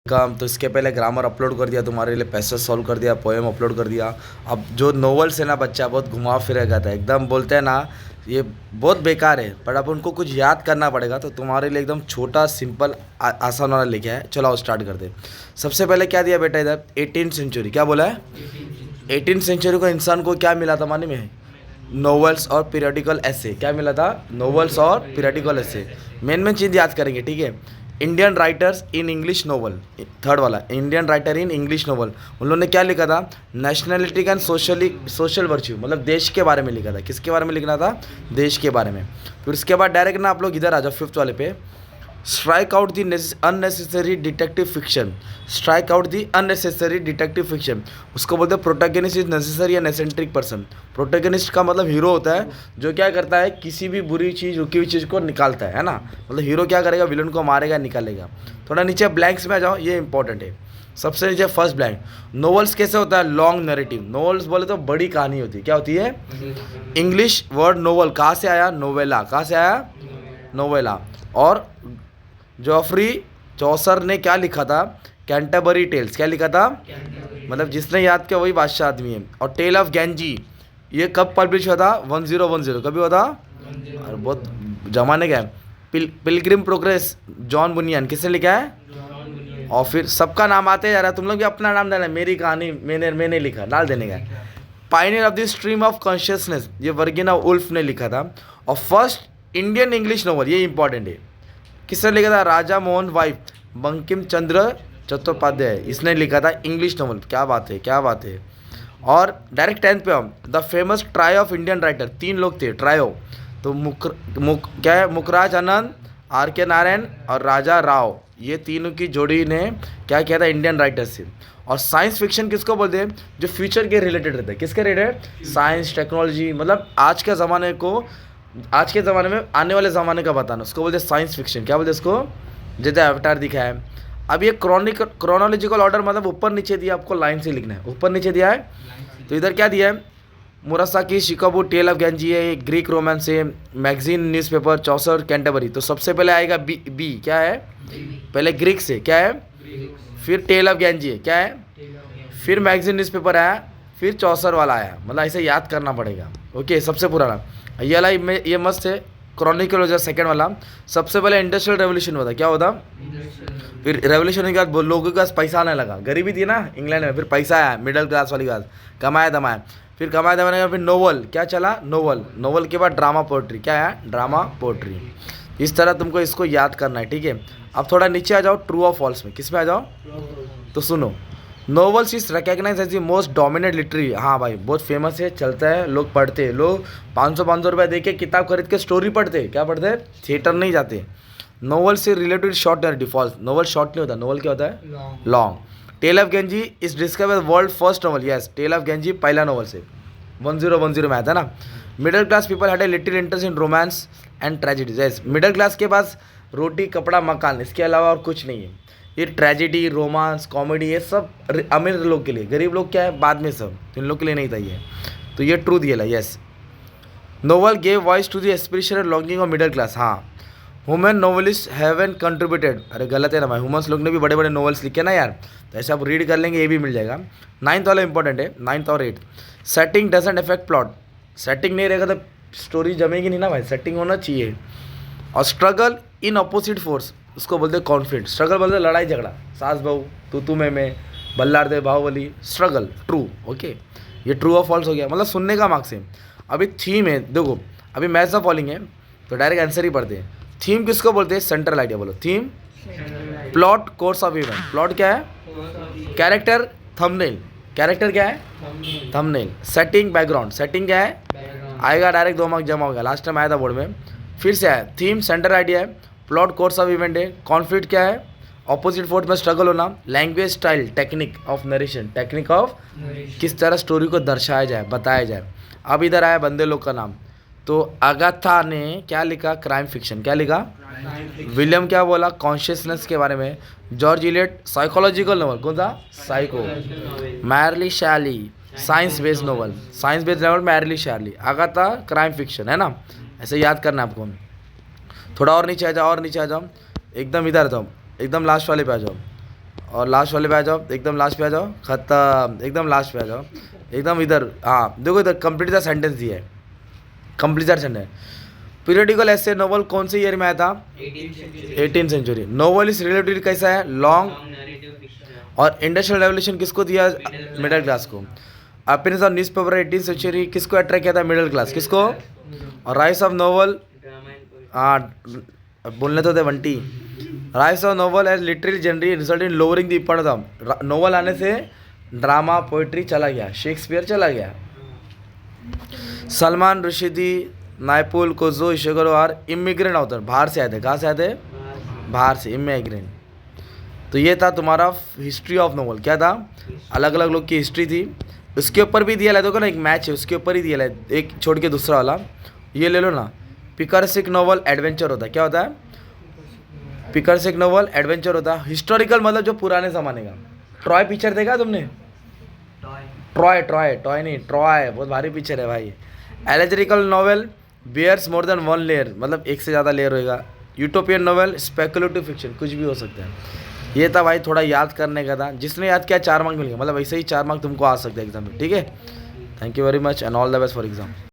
काम, तो इसके पहले ग्रामर अपलोड कर दिया, तुम्हारे लिए पैसेज सॉल्व कर दिया, पोएम अपलोड कर दिया। अब जो नॉवेल्स है ना, बच्चा बहुत घुमा फिरा जाता है, एकदम बोलते हैं ना ये बहुत बेकार है, पर अब उनको कुछ याद करना पड़ेगा, तो तुम्हारे लिए एकदम छोटा सिंपल आसान वाला लेके आए। चलो आओ स्टार्ट करते। सबसे पहले क्या दिया बेटा इधर, 18th सेंचुरी। क्या बोला है? 18th सेंचुरी को इंसान को क्या मिला था माने में? नॉवेल्स और पीरियडिकल ऐसे। क्या मिला था? नॉवेल्स और पीरियडिकल ऐसे। मेन चीज़ याद करेंगे, ठीक है। Indian writers in English novel, third वाला, Indian writer in English novel. उन लोगों ने क्या लिखा था? नेशनलिटी एंड सोशल वर्च्यू, मतलब देश के बारे में लिखा था। किसके बारे में लिखना था? देश के बारे में। फिर उसके बाद डायरेक्ट ना आप लोग इधर आ जाओ 5th वाले पे। Strike out the unnecessary detective fiction. Strike out the unnecessary detective fiction, उसको बोलते हैं protagonist is necessary and eccentric person. Protagonist का मतलब हीरो होता है जो क्या करता है, किसी भी बुरी चीज़, रुकी हुई चीज़ को निकालता है ना। मतलब हीरो क्या करेगा, विलन को मारेगा, निकालेगा। थोड़ा नीचे ब्लैंक्स में आ जाओ, ये इंपॉर्टेंट है। सबसे नीचे फर्स्ट ब्लैंक, नॉवेल्स कैसे होता है? Long narrative. नॉवेल्स बोले तो बड़ी कहानी होती है। क्या होती है? इंग्लिश वर्ड नोवेल कहाँ से आया? नोवेला। कहाँ से आया? नोवेला। और जॉफरी चौसर ने क्या लिखा था? Canterbury Tales. क्या लिखा था? मतलब जिसने याद किया वही बादशाह आदमी है। और टेल ऑफ गैंजी ये कब पब्लिश हुआ था? 1010। कभी हुआ था? और बहुत जमाने का है। पिलग्रिम प्रोग्रेस जॉन बुनियन, किसने लिखा है? और फिर सबका नाम आते जा रहा है, तुम लोग भी अपना नाम देना। मेरी कहानी मैंने लिखा, डाल देने का। Pioneer of the stream of consciousness, ये वर्गिना वुल्फ ने लिखा था। और फर्स्ट इंडियन इंग्लिश नॉवल, ये इंपॉर्टेंट है, किसने लिखा था? राजा मोहन वाइफ बंकिम चंद्र चट्टोपाध्याय, इसने लिखा था इंग्लिश नॉवल। क्या बात है, क्या बात है। और डायरेक्ट 10th पे हम, the famous trio of Indian writer, 3 लोग थे ट्रायो। तो क्या है? मुखराज आनंद, R.K. नारायण और राजा राव, ये तीनों की जोड़ी ने क्या किया था? इंडियन राइटर्स से। और साइंस फिक्शन किसको बोलते हैं? जो फ्यूचर के रिलेटेड रहता है। किसके रिलेटेड? साइंस टेक्नोलॉजी, मतलब आज के ज़माने को, आज के ज़माने में आने वाले ज़माने का बताना, उसको बोलते हैं साइंस फिक्शन। क्या बोलते हैं इसको? जैसे अवतार दिखा है। अब ये क्रोनोलॉजिकल ऑर्डर, मतलब ऊपर नीचे दिया, आपको लाइन से लिखना है। ऊपर नीचे दिया है, तो इधर क्या दिया है? मुरासाकी शिकाबू, टेल ऑफ गैंजी है, ग्रीक रोमांस है, मैगजीन न्यूज़पेपर, चौसर, कैंटरबरी। तो सबसे पहले आएगा बी। क्या है? पहले ग्रीक से, क्या है? फिर टेल ऑफ गैंजी है, क्या है? फिर मैगजीन न्यूज़पेपर आया, फिर चौसर वाला आया। मतलब ऐसे याद करना पड़ेगा। ओके, सबसे पुराना ये वाला, ये मस्त है। क्रॉनिकल हो जाए सेकेंड वाला। सबसे पहले इंडस्ट्रियल रेवोल्यूशन होता, क्या होता? फिर रेवोल्यूशन के बाद लोगों के पास पैसा आने लगा, गरीबी थी ना इंग्लैंड में, फिर पैसा आया, मिडिल क्लास वाली क्लास, कमाया दमाया। फिर कमाया दमाने के बाद फिर नोवेल, क्या चला? नोवेल के बाद ड्रामा पोट्री, क्या है? Drama poetry. इस तरह तुमको इसको याद करना है, ठीक है। अब थोड़ा नीचे आ जाओ, ट्रू और फॉल्स में। किस में आ जाओ? तो सुनो, novels is recognise as the most dominate literary. हाँ भाई, बहुत फेमस है, चलता है, लोग पढ़ते हैं। लोग 500 रुपये दे के किताब खरीद के स्टोरी पढ़ते। क्या पढ़ते? थिएटर नहीं जाते। नॉवेल से related short narrative, false. Novel short नहीं होता, नॉवेल क्या होता है? Long. Tale of Genji is discover world first novel. Yes, tale of Genji पहला नॉवल से 1010 में आया था ना। Middle class people had a little interest in romance and tragedies. Yes, middle class के पास रोटी कपड़ा मकान, इसके अलावा और कुछ नहीं है। ये ट्रेजिडी, रोमांस, कॉमेडी, ये सब अमीर लोग के लिए, गरीब लोग क्या है बाद में, सब इन लोग के लिए नहीं था ये। तो ये ट्रू दिया। Yes, novel gave voice to the aspiration and longing of middle class. हाँ, ह्यूमन नोवेलिस्ट हैवन कंट्रीब्यूटेड। अरे गलत है ना भाई, ह्यूमन्स लोग ने भी बड़े बड़े नोवेल्स लिखे ना यार, तो ऐसे आप रीड कर लेंगे, ये भी मिल जाएगा। 9th वाला इंपॉर्टेंट है, 9th और 8th। Setting doesn't affect plot. Setting नहीं रहेगा तो स्टोरी जमेगी नहीं ना भाई, सेटिंग होना चाहिए। और स्ट्रगल इन अपोजिट फोर्स, उसको बोलते हैं कॉन्फ्लिक्ट। स्ट्रगल बोलते हैं लड़ाई झगड़ा, सास बहू, तू मैं, बल्लार दे बाहुबली, स्ट्रगल। ट्रू। ओके, ये ट्रू और फॉल्स हो गया, मतलब सुनने का मार्क्स है। अभी थीम है, देखो अभी मैच द फॉलोइंग है, तो डायरेक्ट आंसर ही पढ़ते हैं। थीम किसको बोलते हैं? सेंट्रल आइडिया बोलो। Theme, plot, course of event. Plot क्या है? Character, thumbnail. कैरेक्टर क्या है? थंबनेल। Setting, background. सेटिंग क्या है? आएगा डायरेक्ट 2 मार्क्स जमा होगा, लास्ट टाइम आया था बोर्ड में। फिर से आया, थीम सेंटर आइडिया है, प्लॉट कोर्स ऑफ इवेंट है, कॉन्फ्लिक्ट क्या है? ऑपोजिट फोर्स में स्ट्रगल होना, language style, technique of narration, technique of किस तरह स्टोरी को दर्शाया जाए, बताया जाए। अब इधर आया बंदे लोग का नाम, तो अगाथा ने क्या लिखा? Crime fiction. क्या लिखा? विलियम क्या बोला? कॉन्शियसनेस के बारे में। जॉर्ज इलियट साइकोलॉजिकल नॉवल, कौन सा? साइको। मैरली शैली science based novel, science based novel merely शैली। अगाथा क्राइम फिक्शन, है ना, ऐसे याद करना है आपको। थोड़ा और नीचे आ जाओ, और नीचे आ जाओ, एकदम इधर जाओ, एकदम लास्ट वाले पे आ जाओ। और लास्ट वाले पे आ जाओ, एकदम लास्ट पे आ जाओ, ख़त्म, एकदम लास्ट पे आ जाओ, एकदम इधर। हाँ देखो इधर कंप्लीट द सेंटेंस दिया है, कंप्लीट द सेंटेंस। पीरियडिकल ऐसे नोवेल कौन से ईयर में आया था? 18th century. Novel is related कैसा है? लॉन्ग। और इंडस्ट्रियल रेवोल्यूशन किसको दिया? मिडिल क्लास को। Appearance of newspaper 18th century किसको अट्रैक्ट किया था? Middle class. किसको? और राइज ऑफ नोवेल, हाँ बोलने तो थे Bunty. Rise of novel as literary generally result in lowering the importance of. Novel आने से ड्रामा पोइट्री चला गया, शेक्सपियर चला गया। सलमान रुश्दी, नायपुल, कोजो, इशोगरो आर इमिग्रेंट ऑथर, बाहर से आए थे। कहाँ से आए थे? बाहर से, इमिग्रेंट। तो ये था तुम्हारा हिस्ट्री ऑफ नोवेल। क्या था? अलग अलग लोग की हिस्ट्री थी। उसके ऊपर भी दिया है, देखो ना एक मैच है उसके ऊपर ही दिया है, एक छोड़ के दूसरा वाला ये ले लो ना। पिकरसिक नोवेल एडवेंचर होता है। क्या होता है? पिकरसिक नोवेल एडवेंचर होता है। हिस्टोरिकल मतलब जो पुराने ज़माने का। ट्रॉय पिक्चर देखा तुमने? ट्रॉय ट्रॉय ट्रॉय नहीं, ट्रॉय बहुत भारी पिक्चर है भाई। Allegorical novel bears more than one layer, मतलब एक से ज़्यादा लेयर होएगा। यूटोपियन नोवेल स्पेकुलेटिव फिक्शन, कुछ भी हो सकता है। ये था भाई, थोड़ा याद करने का था। जिसने याद किया 4 मार्क मिल गए, मतलब ऐसे ही 4 मार्क तुमको आ सकते हैं एग्जाम में। ठीक है, thank you very much and all the best for exam.